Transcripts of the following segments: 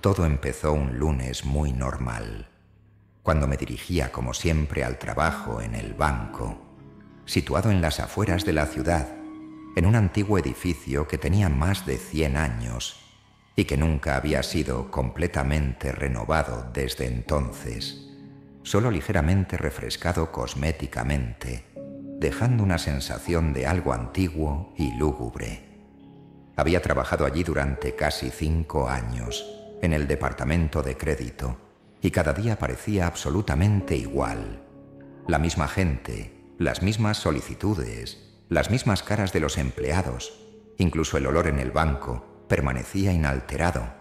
Todo empezó un lunes muy normal, cuando me dirigía como siempre al trabajo en el banco, situado en las afueras de la ciudad, en un antiguo edificio que tenía más de 100 años y que nunca había sido completamente renovado desde entonces, solo ligeramente refrescado cosméticamente, dejando una sensación de algo antiguo y lúgubre. Había trabajado allí durante casi 5 años, en el departamento de crédito, y cada día parecía absolutamente igual. La misma gente, las mismas solicitudes, las mismas caras de los empleados, incluso el olor en el banco, permanecía inalterado,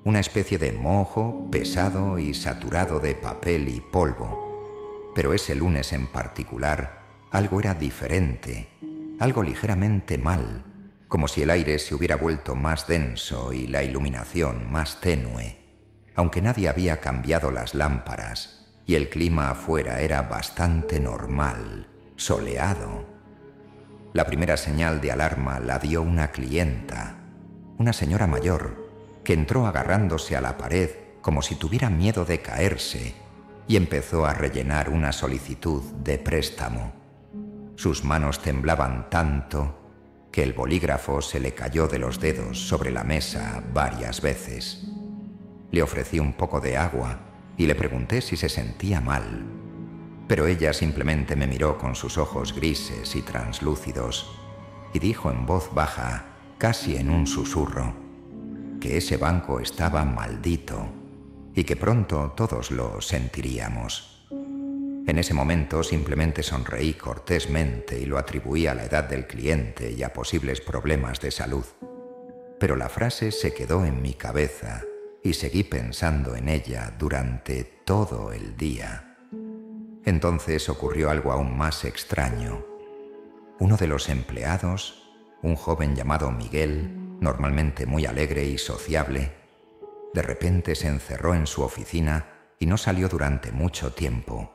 una especie de moho pesado y saturado de papel y polvo. Pero ese lunes en particular, algo era diferente, algo ligeramente mal, como si el aire se hubiera vuelto más denso y la iluminación más tenue, aunque nadie había cambiado las lámparas y el clima afuera era bastante normal, soleado. La primera señal de alarma la dio una clienta, una señora mayor, que entró agarrándose a la pared como si tuviera miedo de caerse y empezó a rellenar una solicitud de préstamo. Sus manos temblaban tanto que el bolígrafo se le cayó de los dedos sobre la mesa varias veces. Le ofrecí un poco de agua y le pregunté si se sentía mal, pero ella simplemente me miró con sus ojos grises y translúcidos y dijo en voz baja, casi en un susurro, que ese banco estaba maldito y que pronto todos lo sentiríamos. En ese momento simplemente sonreí cortésmente y lo atribuí a la edad del cliente y a posibles problemas de salud. Pero la frase se quedó en mi cabeza y seguí pensando en ella durante todo el día. Entonces ocurrió algo aún más extraño. Uno de los empleados, un joven llamado Miguel, normalmente muy alegre y sociable, de repente se encerró en su oficina y no salió durante mucho tiempo.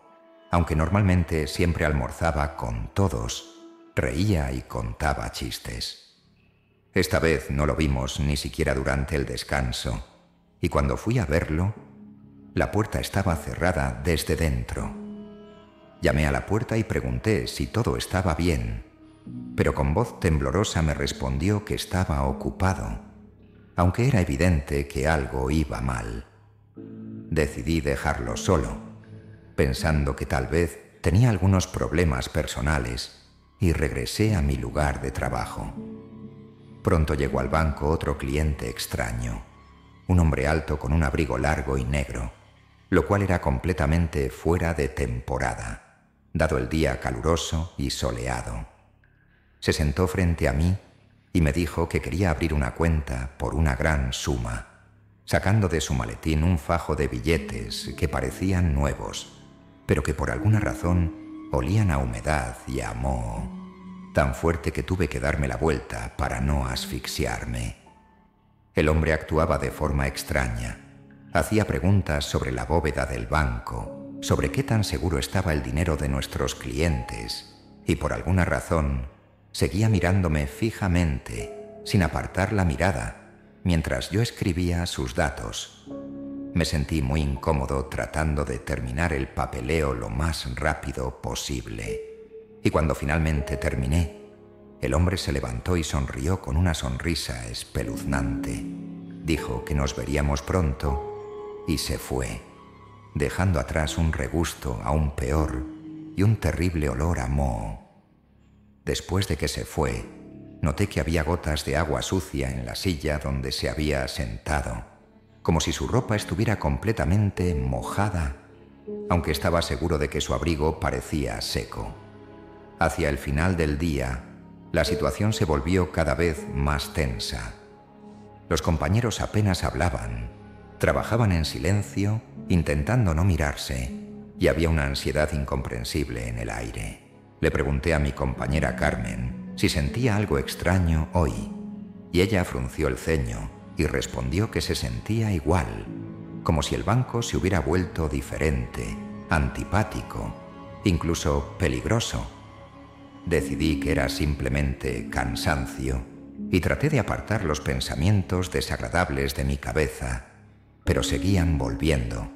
Aunque normalmente siempre almorzaba con todos, reía y contaba chistes. Esta vez no lo vimos ni siquiera durante el descanso, y cuando fui a verlo, la puerta estaba cerrada desde dentro. Llamé a la puerta y pregunté si todo estaba bien, pero con voz temblorosa me respondió que estaba ocupado, aunque era evidente que algo iba mal. Decidí dejarlo solo, pensando que tal vez tenía algunos problemas personales, y regresé a mi lugar de trabajo. Pronto llegó al banco otro cliente extraño, un hombre alto con un abrigo largo y negro, lo cual era completamente fuera de temporada, dado el día caluroso y soleado. Se sentó frente a mí y me dijo que quería abrir una cuenta por una gran suma, sacando de su maletín un fajo de billetes que parecían nuevos, pero que por alguna razón olían a humedad y a moho, tan fuerte que tuve que darme la vuelta para no asfixiarme. El hombre actuaba de forma extraña. Hacía preguntas sobre la bóveda del banco, sobre qué tan seguro estaba el dinero de nuestros clientes, y por alguna razón seguía mirándome fijamente, sin apartar la mirada, mientras yo escribía sus datos. Me sentí muy incómodo tratando de terminar el papeleo lo más rápido posible. Y cuando finalmente terminé, el hombre se levantó y sonrió con una sonrisa espeluznante. Dijo que nos veríamos pronto y se fue, dejando atrás un regusto aún peor y un terrible olor a moho. Después de que se fue, noté que había gotas de agua sucia en la silla donde se había sentado, como si su ropa estuviera completamente mojada, aunque estaba seguro de que su abrigo parecía seco. Hacia el final del día, la situación se volvió cada vez más tensa. Los compañeros apenas hablaban, trabajaban en silencio, intentando no mirarse, y había una ansiedad incomprensible en el aire. Le pregunté a mi compañera Carmen si sentía algo extraño hoy, y ella frunció el ceño y respondió que se sentía igual, como si el banco se hubiera vuelto diferente, antipático, incluso peligroso. Decidí que era simplemente cansancio y traté de apartar los pensamientos desagradables de mi cabeza, pero seguían volviendo.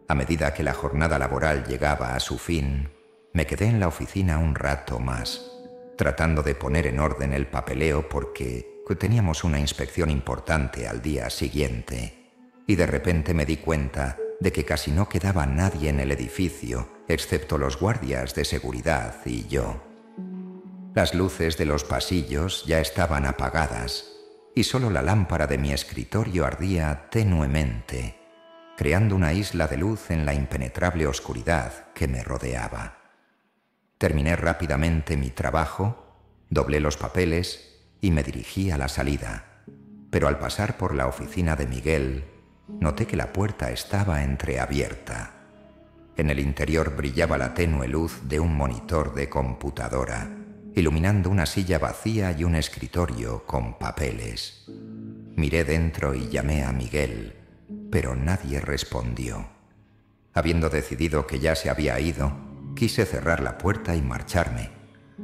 A medida que la jornada laboral llegaba a su fin, me quedé en la oficina un rato más, tratando de poner en orden el papeleo porque teníamos una inspección importante al día siguiente, y de repente me di cuenta de que casi no quedaba nadie en el edificio, excepto los guardias de seguridad y yo. Las luces de los pasillos ya estaban apagadas, y solo la lámpara de mi escritorio ardía tenuemente, creando una isla de luz en la impenetrable oscuridad que me rodeaba. Terminé rápidamente mi trabajo, doblé los papeles y me dirigí a la salida, pero al pasar por la oficina de Miguel, noté que la puerta estaba entreabierta. En el interior brillaba la tenue luz de un monitor de computadora, iluminando una silla vacía y un escritorio con papeles. Miré dentro y llamé a Miguel, pero nadie respondió. Habiendo decidido que ya se había ido, quise cerrar la puerta y marcharme,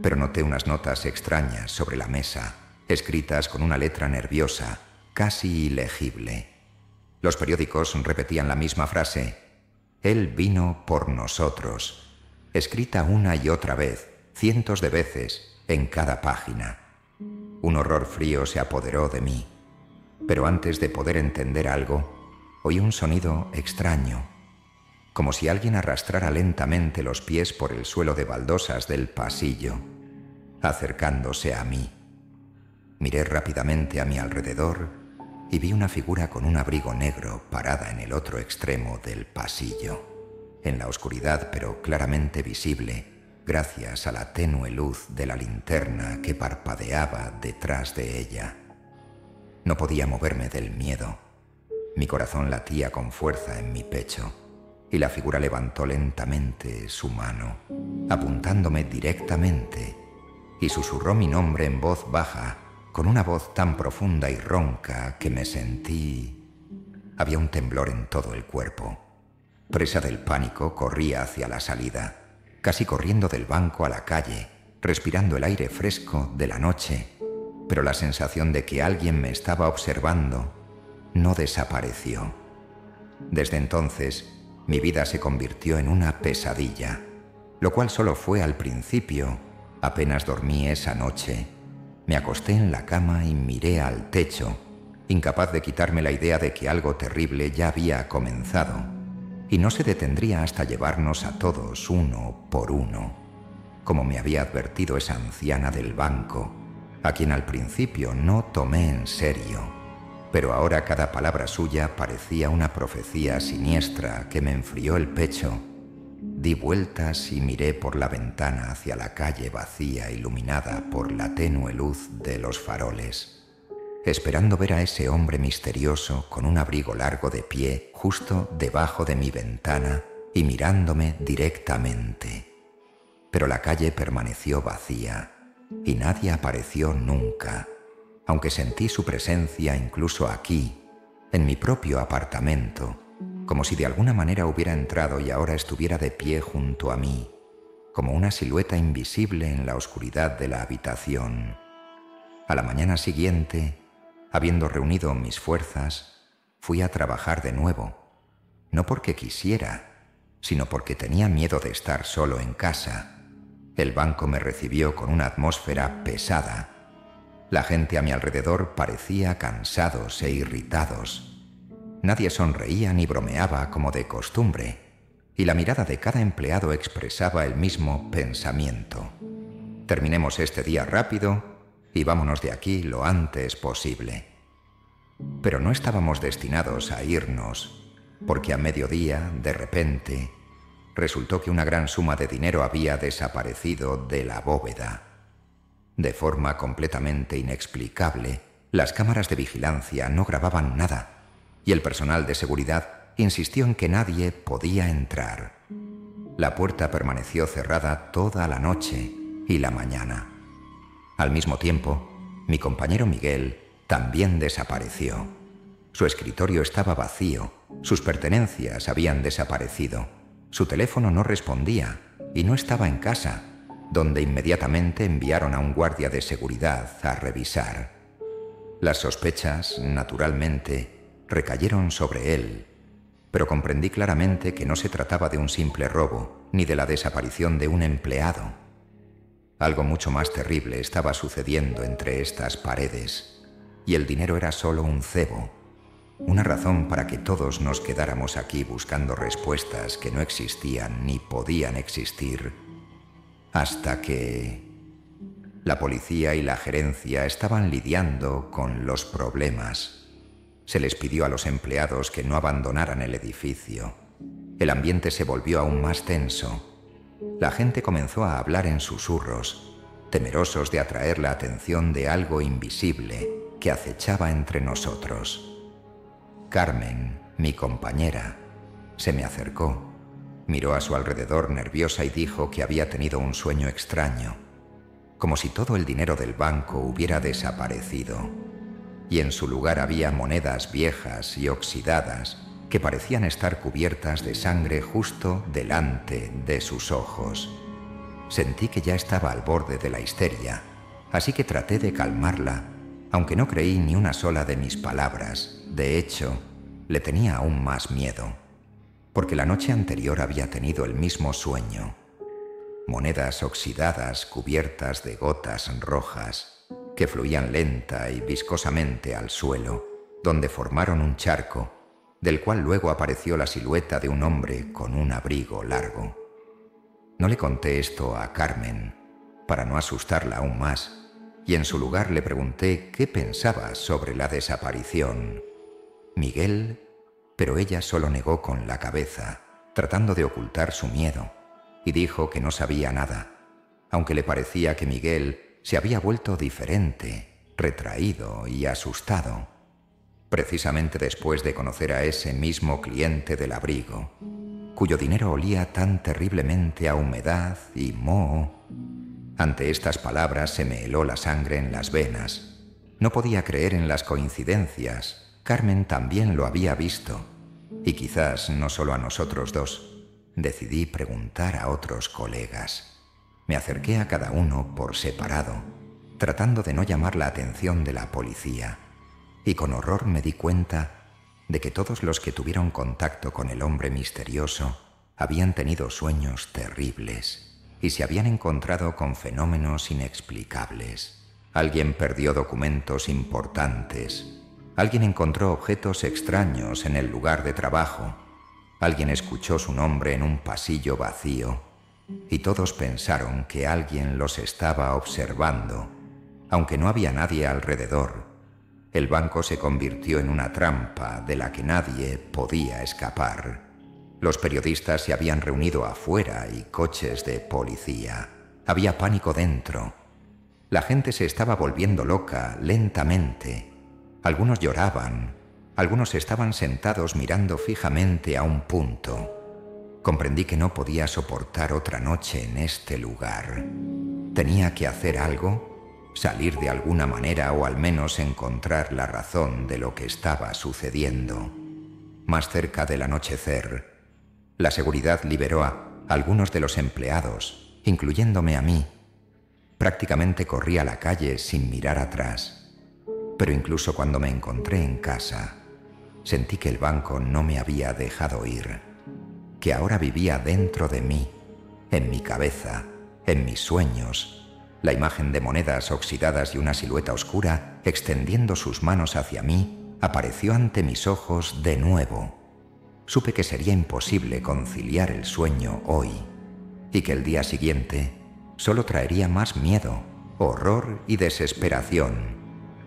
pero noté unas notas extrañas sobre la mesa, escritas con una letra nerviosa, casi ilegible. Los periódicos repetían la misma frase: «Él vino por nosotros», escrita una y otra vez, cientos de veces, en cada página. Un horror frío se apoderó de mí, pero antes de poder entender algo, oí un sonido extraño, como si alguien arrastrara lentamente los pies por el suelo de baldosas del pasillo, acercándose a mí. Miré rápidamente a mi alrededor y vi una figura con un abrigo negro parada en el otro extremo del pasillo, en la oscuridad pero claramente visible, gracias a la tenue luz de la linterna que parpadeaba detrás de ella. No podía moverme del miedo. Mi corazón latía con fuerza en mi pecho, y la figura levantó lentamente su mano, apuntándome directamente, y susurró mi nombre en voz baja, con una voz tan profunda y ronca que me sentí... Había un temblor en todo el cuerpo. Presa del pánico, corría hacia la salida, casi corriendo del banco a la calle, respirando el aire fresco de la noche, pero la sensación de que alguien me estaba observando no desapareció. Desde entonces, mi vida se convirtió en una pesadilla, lo cual solo fue al principio. Apenas dormí esa noche. Me acosté en la cama y miré al techo, incapaz de quitarme la idea de que algo terrible ya había comenzado, y no se detendría hasta llevarnos a todos uno por uno, como me había advertido esa anciana del banco, a quien al principio no tomé en serio, pero ahora cada palabra suya parecía una profecía siniestra que me enfrió el pecho. Di vueltas y miré por la ventana hacia la calle vacía iluminada por la tenue luz de los faroles, esperando ver a ese hombre misterioso con un abrigo largo de pie justo debajo de mi ventana y mirándome directamente. Pero la calle permaneció vacía y nadie apareció nunca, aunque sentí su presencia incluso aquí, en mi propio apartamento, como si de alguna manera hubiera entrado y ahora estuviera de pie junto a mí, como una silueta invisible en la oscuridad de la habitación. A la mañana siguiente, habiendo reunido mis fuerzas, fui a trabajar de nuevo, no porque quisiera, sino porque tenía miedo de estar solo en casa. El banco me recibió con una atmósfera pesada. La gente a mi alrededor parecía cansados e irritados. Nadie sonreía ni bromeaba como de costumbre, y la mirada de cada empleado expresaba el mismo pensamiento: terminemos este día rápido y vámonos de aquí lo antes posible. Pero no estábamos destinados a irnos, porque a mediodía, de repente, resultó que una gran suma de dinero había desaparecido de la bóveda. De forma completamente inexplicable, las cámaras de vigilancia no grababan nada, y el personal de seguridad insistió en que nadie podía entrar. La puerta permaneció cerrada toda la noche y la mañana. Al mismo tiempo, mi compañero Miguel también desapareció. Su escritorio estaba vacío, sus pertenencias habían desaparecido, su teléfono no respondía y no estaba en casa, donde inmediatamente enviaron a un guardia de seguridad a revisar. Las sospechas, naturalmente, recayeron sobre él, pero comprendí claramente que no se trataba de un simple robo, ni de la desaparición de un empleado. Algo mucho más terrible estaba sucediendo entre estas paredes, y el dinero era solo un cebo, una razón para que todos nos quedáramos aquí buscando respuestas que no existían ni podían existir, hasta que la policía y la gerencia estaban lidiando con los problemas. Se les pidió a los empleados que no abandonaran el edificio. El ambiente se volvió aún más tenso. La gente comenzó a hablar en susurros, temerosos de atraer la atención de algo invisible que acechaba entre nosotros. Carmen, mi compañera, se me acercó, miró a su alrededor nerviosa y dijo que había tenido un sueño extraño, como si todo el dinero del banco hubiera desaparecido, y en su lugar había monedas viejas y oxidadas que parecían estar cubiertas de sangre justo delante de sus ojos. Sentí que ya estaba al borde de la histeria, así que traté de calmarla, aunque no creí ni una sola de mis palabras. De hecho, le tenía aún más miedo, porque la noche anterior había tenido el mismo sueño. Monedas oxidadas cubiertas de gotas rojas que fluían lenta y viscosamente al suelo, donde formaron un charco, del cual luego apareció la silueta de un hombre con un abrigo largo. No le conté esto a Carmen, para no asustarla aún más, y en su lugar le pregunté qué pensaba sobre la desaparición. Miguel, pero ella solo negó con la cabeza, tratando de ocultar su miedo, y dijo que no sabía nada, aunque le parecía que Miguel se había vuelto diferente, retraído y asustado, precisamente después de conocer a ese mismo cliente del abrigo, cuyo dinero olía tan terriblemente a humedad y moho. Ante estas palabras se me heló la sangre en las venas. No podía creer en las coincidencias. Carmen también lo había visto, y quizás no solo a nosotros dos. Decidí preguntar a otros colegas. Me acerqué a cada uno por separado, tratando de no llamar la atención de la policía, y con horror me di cuenta de que todos los que tuvieron contacto con el hombre misterioso habían tenido sueños terribles y se habían encontrado con fenómenos inexplicables. Alguien perdió documentos importantes, alguien encontró objetos extraños en el lugar de trabajo, alguien escuchó su nombre en un pasillo vacío, y todos pensaron que alguien los estaba observando, aunque no había nadie alrededor. El banco se convirtió en una trampa de la que nadie podía escapar. Los periodistas se habían reunido afuera y coches de policía. Había pánico dentro. La gente se estaba volviendo loca lentamente. Algunos lloraban, algunos estaban sentados mirando fijamente a un punto. Comprendí que no podía soportar otra noche en este lugar. Tenía que hacer algo, salir de alguna manera o al menos encontrar la razón de lo que estaba sucediendo. Más cerca del anochecer, la seguridad liberó a algunos de los empleados, incluyéndome a mí. Prácticamente corrí a la calle sin mirar atrás, pero incluso cuando me encontré en casa, sentí que el banco no me había dejado ir, que ahora vivía dentro de mí, en mi cabeza, en mis sueños, la imagen de monedas oxidadas y una silueta oscura extendiendo sus manos hacia mí apareció ante mis ojos de nuevo. Supe que sería imposible conciliar el sueño hoy y que el día siguiente solo traería más miedo, horror y desesperación.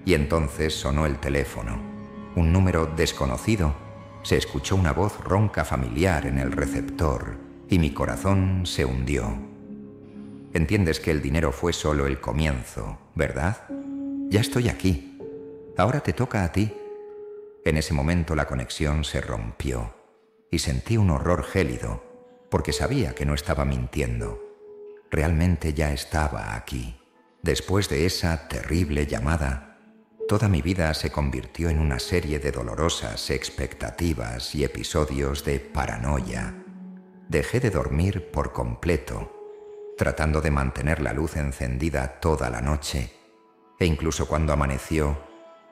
Y entonces sonó el teléfono. Un número desconocido. Se escuchó una voz ronca familiar en el receptor y mi corazón se hundió. Entiendes que el dinero fue solo el comienzo, ¿verdad? Ya estoy aquí. Ahora te toca a ti. En ese momento la conexión se rompió y sentí un horror gélido, porque sabía que no estaba mintiendo. Realmente ya estaba aquí. Después de esa terrible llamada, toda mi vida se convirtió en una serie de dolorosas expectativas y episodios de paranoia. Dejé de dormir por completo, tratando de mantener la luz encendida toda la noche, e incluso cuando amaneció,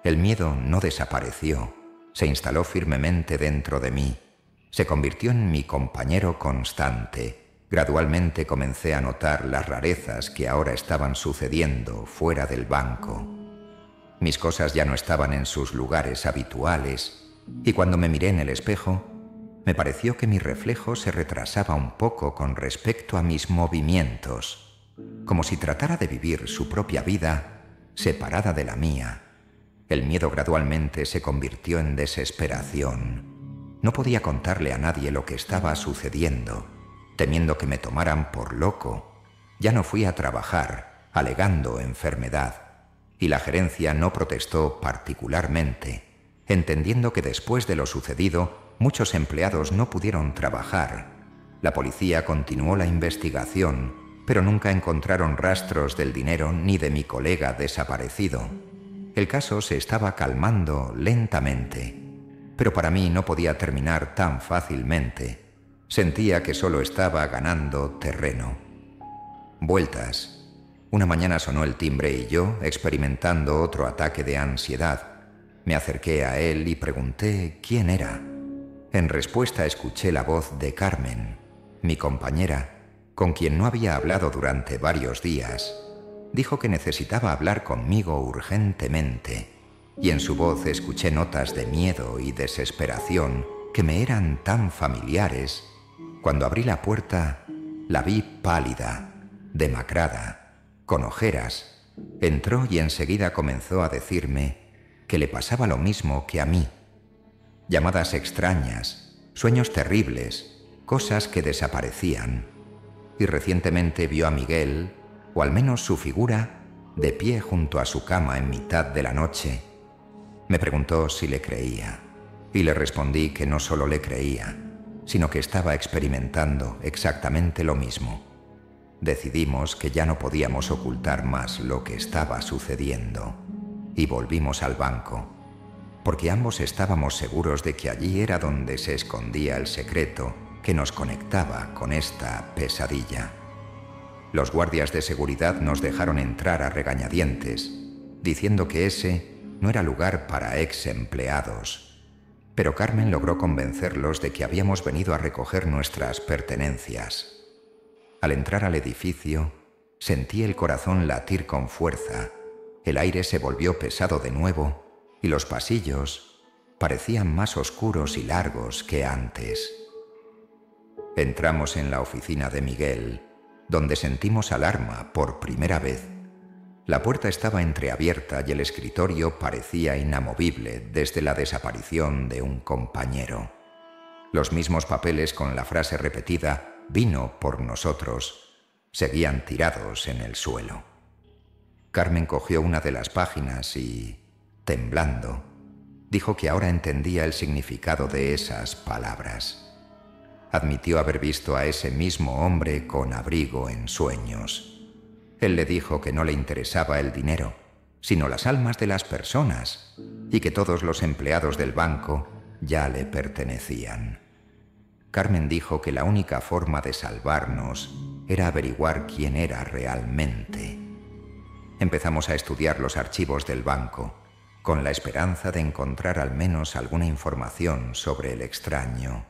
el miedo no desapareció, se instaló firmemente dentro de mí, se convirtió en mi compañero constante. Gradualmente comencé a notar las rarezas que ahora estaban sucediendo fuera del banco. Mis cosas ya no estaban en sus lugares habituales, y cuando me miré en el espejo, me pareció que mi reflejo se retrasaba un poco con respecto a mis movimientos, como si tratara de vivir su propia vida separada de la mía. El miedo gradualmente se convirtió en desesperación. No podía contarle a nadie lo que estaba sucediendo, temiendo que me tomaran por loco. Ya no fui a trabajar, alegando enfermedad, y la gerencia no protestó particularmente, entendiendo que después de lo sucedido, muchos empleados no pudieron trabajar. La policía continuó la investigación, pero nunca encontraron rastros del dinero ni de mi colega desaparecido. El caso se estaba calmando lentamente, pero para mí no podía terminar tan fácilmente. Sentía que solo estaba ganando terreno. Vueltas. Una mañana sonó el timbre y yo, experimentando otro ataque de ansiedad, me acerqué a él y pregunté quién era. En respuesta escuché la voz de Carmen, mi compañera, con quien no había hablado durante varios días. Dijo que necesitaba hablar conmigo urgentemente, y en su voz escuché notas de miedo y desesperación que me eran tan familiares. Cuando abrí la puerta, la vi pálida, demacrada, con ojeras. Entró y enseguida comenzó a decirme que le pasaba lo mismo que a mí. Llamadas extrañas, sueños terribles, cosas que desaparecían. Y recientemente vio a Miguel, o al menos su figura, de pie junto a su cama en mitad de la noche. Me preguntó si le creía, y le respondí que no solo le creía, sino que estaba experimentando exactamente lo mismo. Decidimos que ya no podíamos ocultar más lo que estaba sucediendo, y volvimos al banco, porque ambos estábamos seguros de que allí era donde se escondía el secreto que nos conectaba con esta pesadilla. Los guardias de seguridad nos dejaron entrar a regañadientes, diciendo que ese no era lugar para ex empleados. Pero Carmen logró convencerlos de que habíamos venido a recoger nuestras pertenencias. Al entrar al edificio, sentí el corazón latir con fuerza, el aire se volvió pesado de nuevo y los pasillos parecían más oscuros y largos que antes. Entramos en la oficina de Miguel, donde sentimos alarma por primera vez. La puerta estaba entreabierta y el escritorio parecía inamovible desde la desaparición de un compañero. Los mismos papeles con la frase repetida «vino por nosotros» seguían tirados en el suelo. Carmen cogió una de las páginas y, temblando, dijo que ahora entendía el significado de esas palabras. Admitió haber visto a ese mismo hombre con abrigo en sueños. Él le dijo que no le interesaba el dinero, sino las almas de las personas, y que todos los empleados del banco ya le pertenecían. Carmen dijo que la única forma de salvarnos era averiguar quién era realmente. Empezamos a estudiar los archivos del banco, con la esperanza de encontrar al menos alguna información sobre el extraño.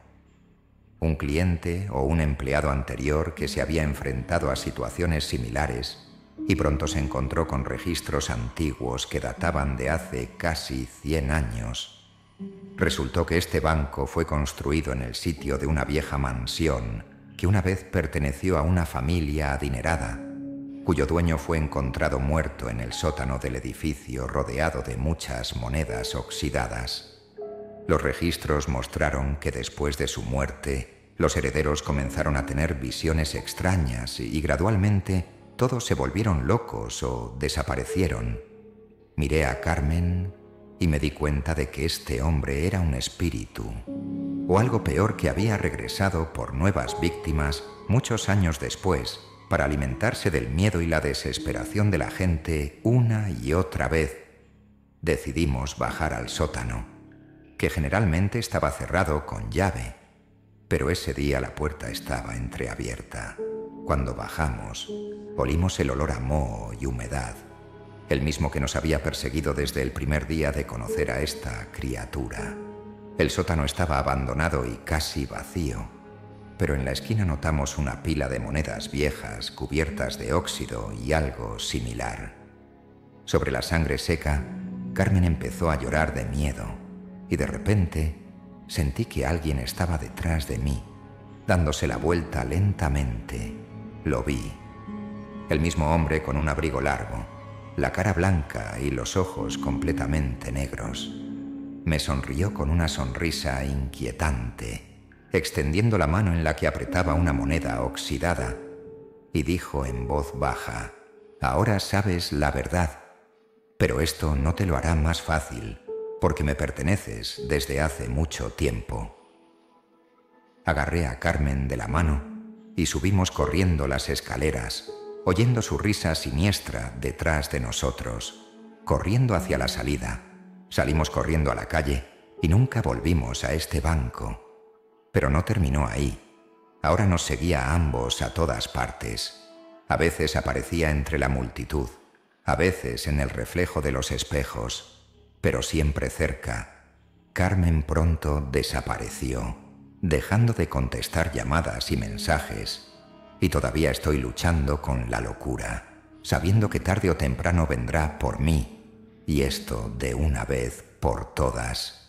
Un cliente o un empleado anterior que se había enfrentado a situaciones similares y pronto se encontró con registros antiguos que databan de hace casi 100 años. Resultó que este banco fue construido en el sitio de una vieja mansión que una vez perteneció a una familia adinerada, cuyo dueño fue encontrado muerto en el sótano del edificio rodeado de muchas monedas oxidadas. Los registros mostraron que después de su muerte, los herederos comenzaron a tener visiones extrañas y gradualmente todos se volvieron locos o desaparecieron. Miré a Carmen y me di cuenta de que este hombre era un espíritu, o algo peor, que había regresado por nuevas víctimas muchos años después para alimentarse del miedo y la desesperación de la gente una y otra vez. Decidimos bajar al sótano, que generalmente estaba cerrado con llave, pero ese día la puerta estaba entreabierta. Cuando bajamos, olimos el olor a moho y humedad, el mismo que nos había perseguido desde el primer día de conocer a esta criatura. El sótano estaba abandonado y casi vacío, pero en la esquina notamos una pila de monedas viejas cubiertas de óxido y algo similar. Sobre la sangre seca, Carmen empezó a llorar de miedo y de repente sentí que alguien estaba detrás de mí, dándose la vuelta lentamente. Lo vi. El mismo hombre con un abrigo largo, la cara blanca y los ojos completamente negros. Me sonrió con una sonrisa inquietante, extendiendo la mano en la que apretaba una moneda oxidada, y dijo en voz baja: «Ahora sabes la verdad, pero esto no te lo hará más fácil, porque me perteneces desde hace mucho tiempo». Agarré a Carmen de la mano y subimos corriendo las escaleras, oyendo su risa siniestra detrás de nosotros, corriendo hacia la salida. Salimos corriendo a la calle y nunca volvimos a este banco. Pero no terminó ahí. Ahora nos seguía a ambos a todas partes. A veces aparecía entre la multitud, a veces en el reflejo de los espejos, pero siempre cerca. Carmen pronto desapareció, dejando de contestar llamadas y mensajes, y todavía estoy luchando con la locura, sabiendo que tarde o temprano vendrá por mí, y esto de una vez por todas.